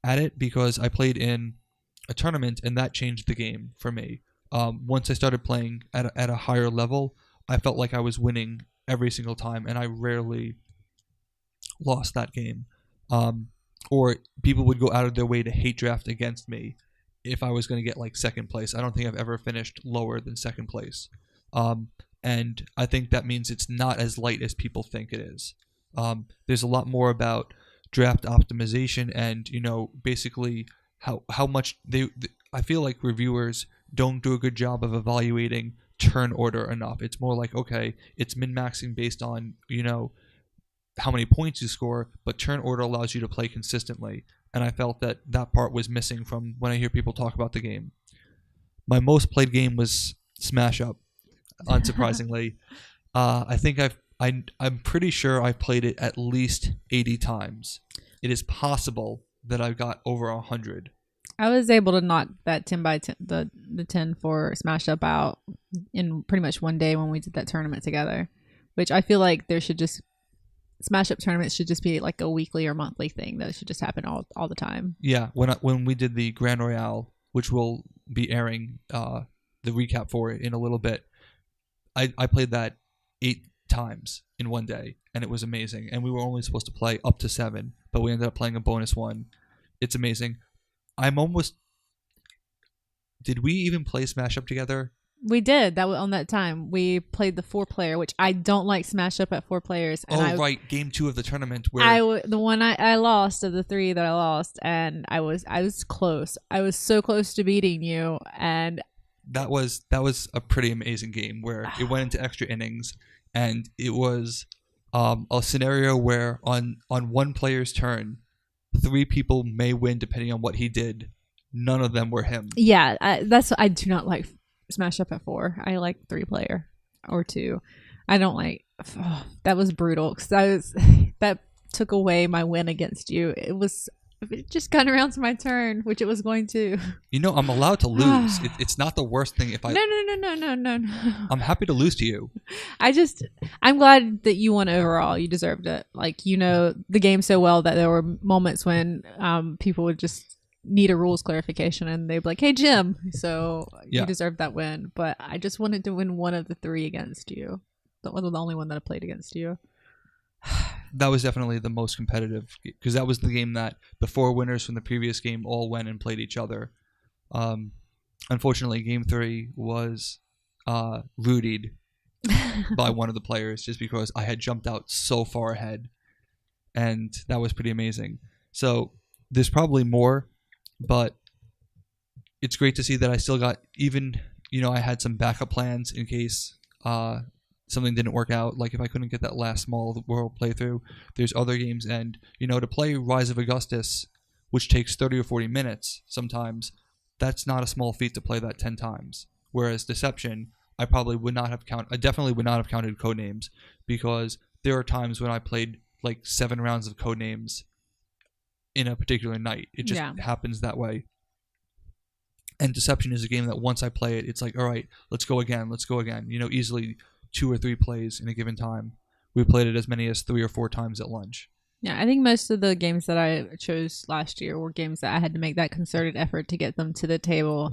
at it because I played in a tournament, and that changed the game for me. Once I started playing at a higher level, I felt like I was winning every single time, and I rarely lost that game. Or people would go out of their way to hate draft against me if I was going to get like second place. I don't think I've ever finished lower than second place. And I think that means it's not as light as people think it is. There's a lot more about draft optimization and, basically how much I feel like reviewers don't do a good job of evaluating turn order enough. It's more like, okay, it's min-maxing based on, how many points you score, but turn order allows you to play consistently. And I felt that part was missing from when I hear people talk about the game. My most played game was Smash Up, unsurprisingly. I think I'm pretty sure I've played it at least 80 times. It is possible that I've got over 100. I was able to knock that 10x10 the 10 for Smash Up out in pretty much one day when we did that tournament together, which I feel like Smash Up tournaments should just be like a weekly or monthly thing that should just happen all the time. Yeah, when we did the Grand Royale, which we'll be airing the recap for in a little bit, I played that 8 times in one day, and it was amazing. And we were only supposed to play up to 7, but we ended up playing a bonus one. It's amazing. Did we even play Smash Up together? We did. That was on that time. We played the 4-player, which I don't like Smash Up at 4 players. And right, game 2 of the tournament where the one I lost of the 3 that I lost, and I was close. I was so close to beating you, and that was a pretty amazing game where it went into extra innings, and it was a scenario where on one player's turn, 3 people may win depending on what he did. None of them were him. Yeah, I do not like Smash Up at 4. I like 3-player or 2. I don't like. That was brutal because that took away my win against you. It just got around to my turn, which it was going to. I'm allowed to lose. It's not the worst thing if I. No. I'm happy to lose to you. I'm glad that you won overall. You deserved it. Like, the game so well that there were moments when people would just need a rules clarification and they'd be like, hey, Jim. So you deserved that win. But I just wanted to win one of the 3 against you. That was the only one that I played against you. That was definitely the most competitive because that was the game that the 4 winners from the previous game all went and played each other. Unfortunately, game 3 was rootied by one of the players just because I had jumped out so far ahead, and that was pretty amazing. So there's probably more, but it's great to see that I still got even. I had some backup plans in case something didn't work out, like if I couldn't get that last small world playthrough, there's other games. And, to play Rise of Augustus, which takes 30 or 40 minutes sometimes, that's not a small feat to play that 10 times. Whereas Deception, I definitely would not have counted Codenames, because there are times when I played like 7 rounds of Codenames in a particular night. It just happens that way. And Deception is a game that once I play it, it's like, all right, let's go again. Easily 2 or 3 plays in a given time. We played it as many as 3 or 4 times at lunch. Yeah, I think most of the games that I chose last year were games that I had to make that concerted effort to get them to the table.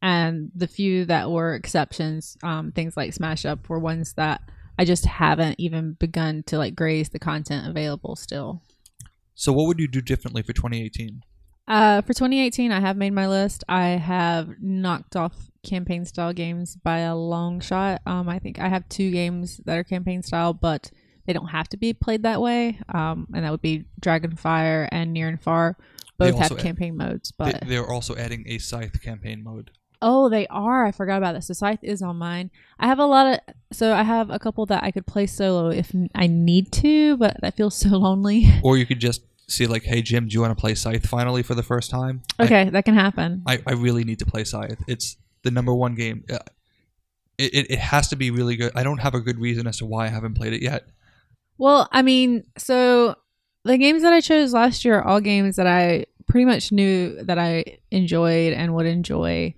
And the few that were exceptions, things like Smash Up, were ones that I just haven't even begun to like graze the content available still. So what would you do differently for 2018? For 2018, I have made my list. I have knocked off campaign style games by a long shot. I think I have 2 games that are campaign style, but they don't have to be played that way. And that would be Dragonfire and Near and Far. Both have campaign modes, but they're also adding a Scythe campaign mode. Oh, they are. I forgot about that. So Scythe is on mine. I have I have a couple that I could play solo if I need to, but that feels so lonely. Or you could just see like, hey Jim, do you want to play Scythe finally for the first time? Okay, that can happen. I really need to play Scythe. It's the #1 game. It has to be really good. I don't have a good reason as to why I haven't played it yet. Well, I mean, so the games that I chose last year are all games that I pretty much knew that I enjoyed and would enjoy.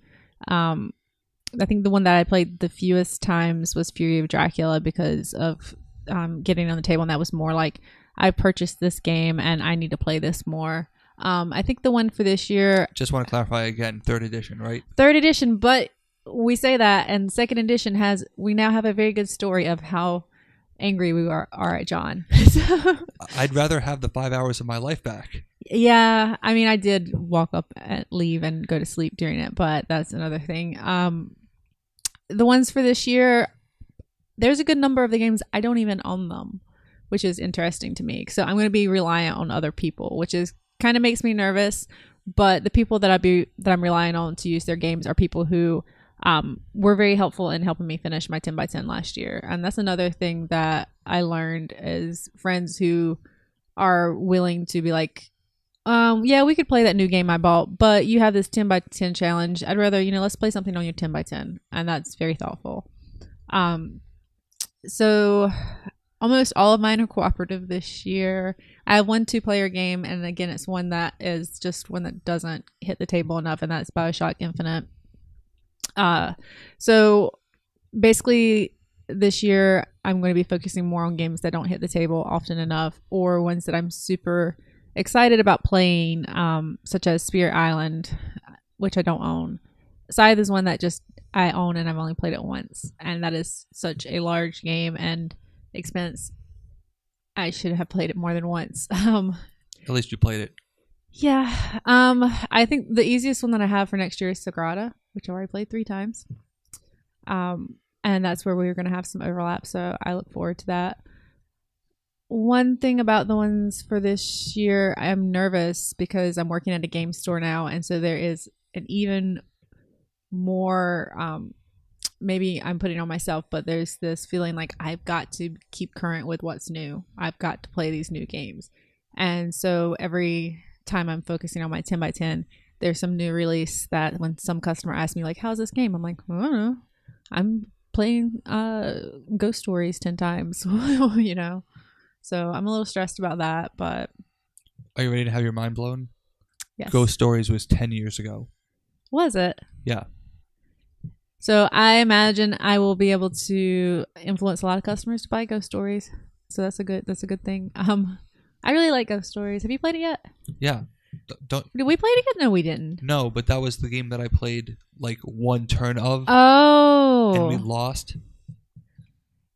I think the one that I played the fewest times was Fury of Dracula because of getting on the table, and that was more like, I purchased this game and I need to play this more. I think the one for this year... Just want to clarify again, 3rd edition, right? 3rd edition, but we say that, and 2nd edition we now have a very good story of how angry we are at John. I'd rather have the 5 hours of my life back. Yeah, I mean, I did walk up and leave and go to sleep during it, but that's another thing. The ones for this year, there's a good number of the games I don't even own them, which is interesting to me. So I'm going to be reliant on other people, which is kind of makes me nervous. But the people that I'm relying on to use their games are people who were very helpful in helping me finish my 10x10 last year. And that's another thing that I learned is friends who are willing to be like, yeah, we could play that new game I bought, but you have this 10x10 challenge. I'd rather, let's play something on your 10x10. And that's very thoughtful. So almost all of mine are cooperative this year. I have 1 2-player game, and again, it's one that is just one that doesn't hit the table enough, and that's BioShock Infinite. So basically this year I'm going to be focusing more on games that don't hit the table often enough, or ones that I'm super excited about playing, such as Spirit Island, which I don't own. Scythe is one that just I own and I've only played it once, and that is such a large game and expense. I should have played it more than once. At least you played it. Yeah. I think the easiest one that I have for next year is Sagrada, which I already played 3 times. And that's where we're going to have some overlap, so I look forward to that. One thing about the ones for this year, I'm nervous because I'm working at a game store now, and so there is an even more, maybe I'm putting on myself, but there's this feeling like I've got to keep current with what's new. I've got to play these new games. And so every time I'm focusing on my 10x10, there's some new release that when some customer asks me like, how's this game? I'm like, I don't know. I'm playing Ghost Stories 10 times, So I'm a little stressed about that, but... Are you ready to have your mind blown? Yes. Ghost Stories was 10 years ago. Was it? Yeah. So I imagine I will be able to influence a lot of customers to buy Ghost Stories. So that's a good thing. I really like Ghost Stories. Have you played it yet? Yeah. Did we play it again? No, we didn't. No, but that was the game that I played like 1 turn of. Oh. And we lost.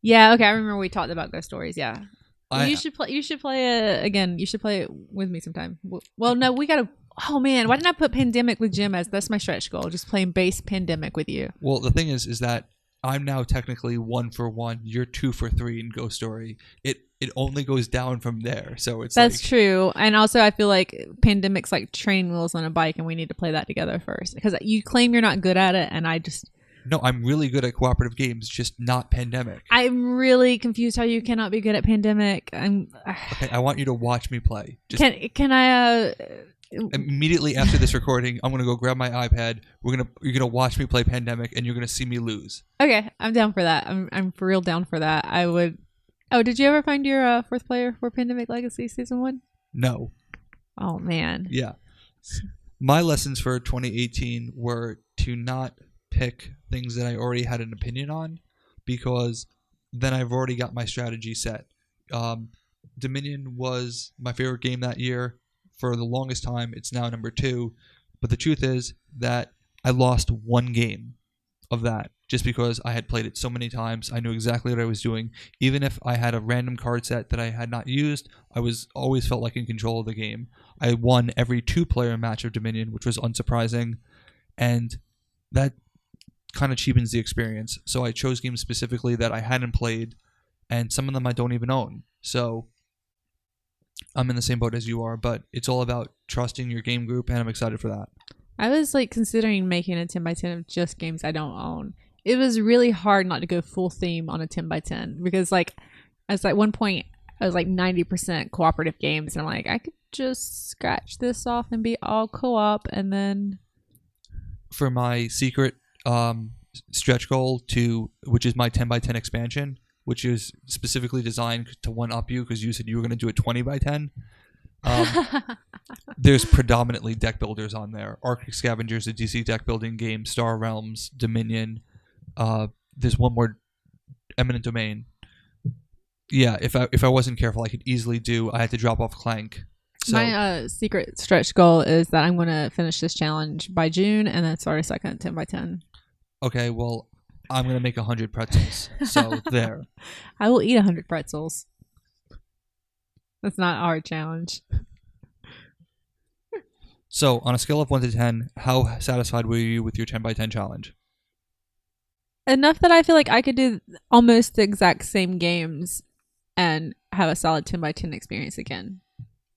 Yeah, okay. I remember we talked about Ghost Stories, yeah. You should play it again. You should play it with me sometime. Well, no, we gotta. Oh man, why didn't I put Pandemic with Jim as that's my stretch goal? Just playing base Pandemic with you. Well, the thing is that I'm now technically 1 for 1. You're 2 for 3 in Ghost Story. It only goes down from there. So that's true. And also, I feel like Pandemic's like training wheels on a bike, and we need to play that together first because you claim you're not good at it, and I just No, I'm really good at cooperative games, just not Pandemic. I'm really confused how you cannot be good at Pandemic. Okay, I want you to watch me play. Just Can I? immediately after this recording, I'm gonna go grab my iPad. You're gonna watch me play Pandemic, and you're gonna see me lose. Okay, I'm down for that. I'm for real down for that. I would. Oh, did you ever find your fourth player for Pandemic Legacy Season 1? No. Oh, man. Yeah. My lessons for 2018 were to not pick things that I already had an opinion on, because then I've already got my strategy set. Dominion was my favorite game that year. For the longest time, it's now number 2. But the truth is that I lost one game of that just because I had played it so many times. I knew exactly what I was doing. Even if I had a random card set that I had not used, I was always felt like in control of the game. I won every 2-player match of Dominion, which was unsurprising, and that kind of cheapens the experience. So I chose games specifically that I hadn't played, and some of them I don't even own. So I'm in the same boat as you are, but it's all about trusting your game group, and I'm excited for that. I was like considering making a 10x10 of just games I don't own. It was really hard not to go full theme on a 10x10 because like I was at one point I was like 90% cooperative games, and I'm like, I could just scratch this off and be all co-op. And then for my secret stretch goal which is my 10x10 expansion, which is specifically designed to one-up you because you said you were going to do it 20x10. There's predominantly deck builders on there. Arctic Scavengers, a DC deck building game, Star Realms, Dominion. There's one more, Eminent Domain. Yeah, if I wasn't careful, I could easily I had to drop off Clank. So, my secret stretch goal is that I'm going to finish this challenge by June and then start a second 10x10. Okay, well, I'm going to make 100 pretzels. So there. I will eat 100 pretzels. That's not our challenge. So, on a scale of 1 to 10, how satisfied were you with your 10x10 challenge? Enough that I feel like I could do almost the exact same games and have a solid 10x10 experience again.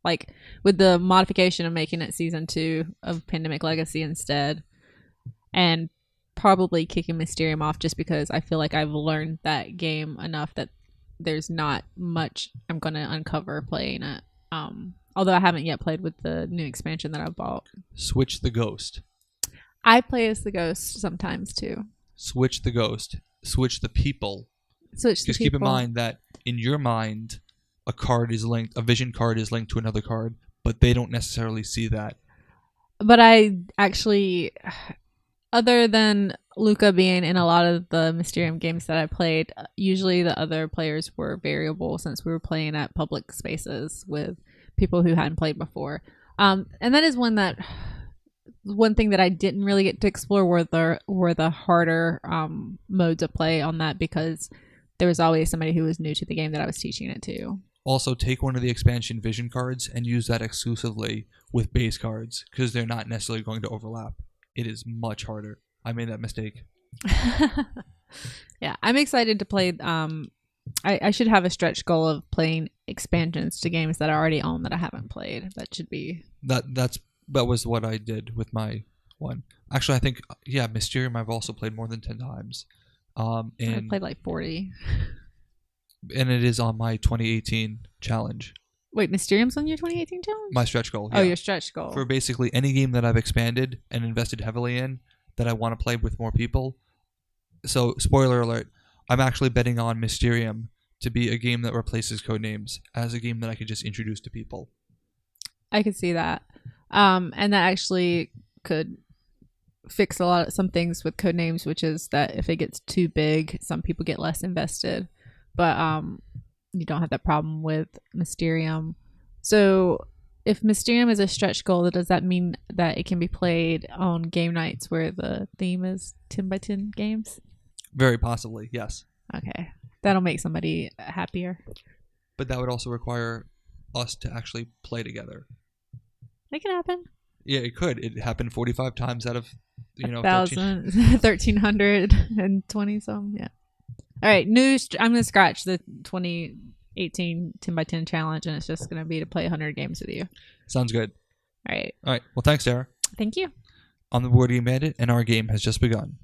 Like, with the modification of making it Season 2 of Pandemic Legacy instead. And probably kicking Mysterium off just because I feel like I've learned that game enough that there's not much I'm going to uncover playing it. Although I haven't yet played with the new expansion that I bought. Switch the Ghost. I play as the Ghost sometimes too. Switch the Ghost. Switch the people. Just keep in mind that in your mind, a vision card is linked to another card, but they don't necessarily see that. But I actually, other than Luca being in a lot of the Mysterium games that I played, usually the other players were variable since we were playing at public spaces with people who hadn't played before. And that is one thing that I didn't really get to explore were the harder modes of play on that, because there was always somebody who was new to the game that I was teaching it to. Also, take one of the expansion vision cards and use that exclusively with base cards, because they're not necessarily going to overlap. It is much harder. I made that mistake. Yeah, I'm excited to play. I should have a stretch goal of playing expansions to games that I already own that I haven't played. That should be... That was what I did with my one. Actually, I think, Mysterium I've also played more than 10 times. I played like 40. And it is on my 2018 challenge. Wait, Mysterium's on your 2018 challenge? My stretch goal. Oh, your stretch goal. For basically any game that I've expanded and invested heavily in that I want to play with more people. So, spoiler alert, I'm actually betting on Mysterium to be a game that replaces Codenames as a game that I could just introduce to people. I could see that. And that actually could fix some things with Codenames, which is that if it gets too big, some people get less invested. But you don't have that problem with Mysterium. So if Mysterium is a stretch goal, does that mean that it can be played on game nights where the theme is 10x10 games? Very possibly, yes. Okay. That'll make somebody happier. But that would also require us to actually play together. It can happen. Yeah, it could. It happened 45 times out of, 1,320 some. Yeah. All right. I'm going to scratch the 2018 10x10 challenge, and it's just going to be to play 100 games with you. Sounds good. All right. All right. Well, thanks, Dara. Thank you. I'm the Board Game Bandit, and our game has just begun.